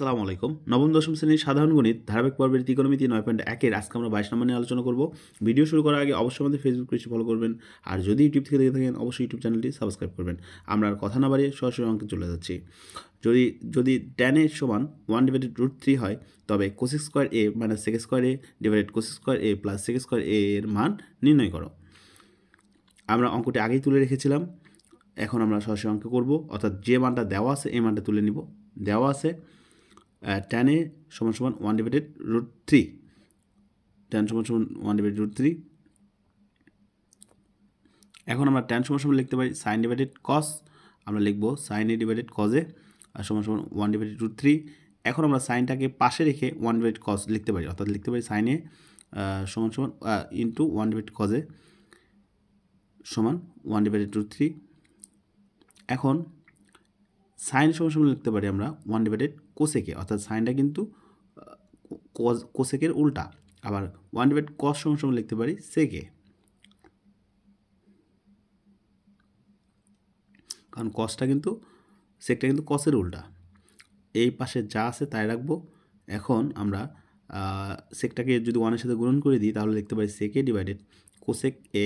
আসসালামু আলাইকুম। নবম দশম শ্রেণীর সাধারণ গণিত ধারাবাহিক পর্বের ত্রিকোণমিতি 9.1 এর আজকে আমরা 22 নম্বর নিয়ে আলোচনা করব। ভিডিও শুরু করার আগে অবশ্যই আমাদের ফেসবুক পেজটি ফলো করবেন, আর যদি ইউটিউব থেকে দেখে থাকেন অবশ্যই ইউটিউব চ্যানেলটি সাবস্ক্রাইব করবেন। আমরা আর কথা না বাড়িয়ে সরাসরি অঙ্কে চলে যাচ্ছি। যদি যদি tan a সমান 1/√3 হয়, তবে cosec square a minus sec square a divided cosec square a plus sec square a এর মান নির্ণয় করো। আমরা অঙ্কটি আগেই তুলে রেখেছিলাম, এখন আমরা সরাসরি অঙ্ক করব। অর্থাৎ যে মানটা দেওয়া আছে এই মানটা তুলে নিব। দেওয়া আছে tan a সমান সমান 1/√3, tan সমান সমান 1/√3। এখন আমরা tan সমান সমান লিখতে পারি sin ডিভাইডেড cos, আমরা লিখব sin a divided cos a সমান সমান 1/√3। এখন আমরা সাইনটাকে পাশে রেখে 1/cos লিখতে পারি, অর্থাৎ লিখতে পারি sin a সমান সমান ইন্টু 1/cos a সমান 1/√3। এখন সাইন সমান সমান লিখতে পারি আমরা 1/cosec, অর্থাৎ সাইনটা কিন্তু কোসেকের উল্টা। আবার 1/cos সমান সমান লিখতে পারি sec a, কারণ কসটা কিন্তু সেকটা কিন্তু কসের উল্টা। এই পাশে যা আছে তাই রাখবো। এখন আমরা সেকটাকে যদি 1-এর সাথে গুণন করে দিই তাহলে লিখতে পারি sec a divided cosec a,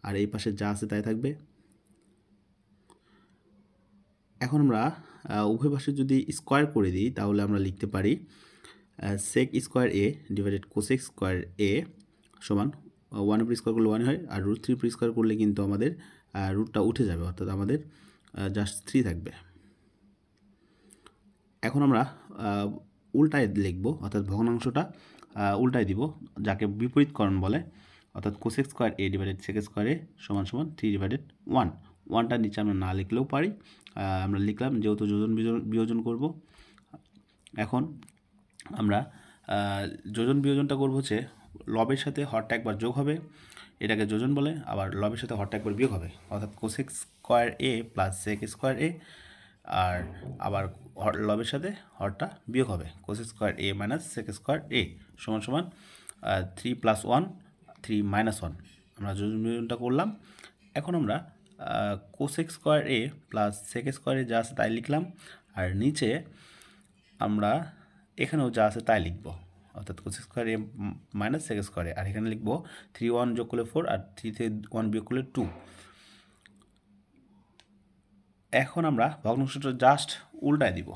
আর এই পাশে যা আছে তাই থাকবে। এখন আমরা উভয় পাশে যদি স্কোয়ার করে দিই তাহলে আমরা লিখতে পারি sec square a divided cosec square a সমান 1 উপর স্কোয়ার করলে 1 হয়, আর √3 উপর স্কোয়ার করলে কিন্তু আমাদের রুটটা উঠে যাবে, অর্থাৎ আমাদের জাস্ট 3 থাকবে। এখন আমরা উল্টায় লিখব, অর্থাৎ ভগ্নাংশটা উল্টায় দিব, যাকে বিপরীতকরণ বলে। অর্থাৎ cosec square a divided sec square a সমান সমান 3/1। 1টার নিচে আমরা না লিখলেও পারি, আমরা লিখলাম যেহেতু যোজন বিয়োজন করব। এখন আমরা যোজন বিয়োজনটা করব হচ্ছে লবের সাথে হরটা একবার যোগ হবে, এটাকে যোজন বলে। আবার লবের সাথে হরটা একবার বিয়োগ হবে, অর্থাৎ cosec square a plus sec square a, আর আবার লবের সাথে হরটা বিয়োগ হবে cosec square a minus sec square a সমান সমান 3 + 1 3 - 1। আমরা যোজন বিয়োজনটা করলাম। এখন আমরা cosec square a plus sec square a যা আছে তাই লিখলাম, আর নিচে আমরা এখানেও যা আছে তাই লিখব, অর্থাৎ cosec square a minus sec square a, আর এখানে লিখব 3 1 যোগ করলে 4 আর 3 থেকে 1 বিয়োগ করলে 2। এখন আমরা ভগ্নাংশটা জাস্ট উল্টায় দিব,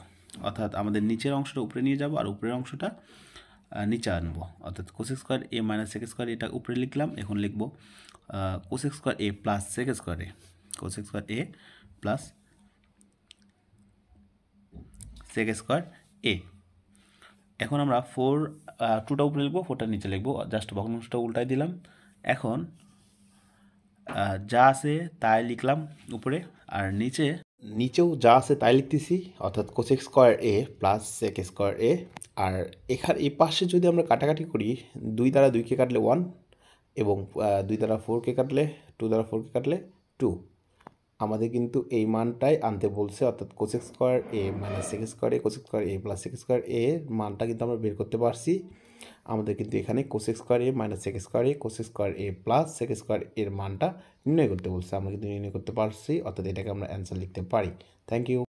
অর্থাৎ আমাদের নিচের অংশটা উপরে নিয়ে যাব আর উপরের অংশটা নিচে আনবো। অর্থাৎ cosec square a minus sec square এটা উপরে লিখলাম, এখন লিখব cosec square a plus sec square a, cosec square a plus sec square a। এখন আমরা 2টা উপরে লিখবো, 4টা নিচে লিখবো, জাস্ট ভগ্নাংশটা উল্টায় দিলাম। এখন যা আছে তাই লিখলাম উপরে, আর নিচেও যা আছে তাই লিখতেছি, অর্থাৎ cosec square a plus sec square a। আর এখানে এই পাশে যদি আমরা কাটাকাটি করি, 2 দ্বারা 2কে কাটলে 1, এবং 2 দ্বারা 4কে কাটলে 2 দ্বারা 4কে কাটলে 2। আমাদের কিন্তু এই মানটাই আনতে বলছে, অর্থাৎ cosec square a minus sec square a, cosec square a plus sec square a এর মানটা কিন্তু আমরা বের করতে পারছি। আমাদের কিন্তু এখানে cosec square a minus sec square a, cosec square a plus sec square এর মানটা নির্ণয় করতে বলছে। আমরা কিন্তু নির্ণয় করতে পারছি, অর্থাৎ এটাকে আমরা অ্যান্সার লিখতে পারি। Thank you.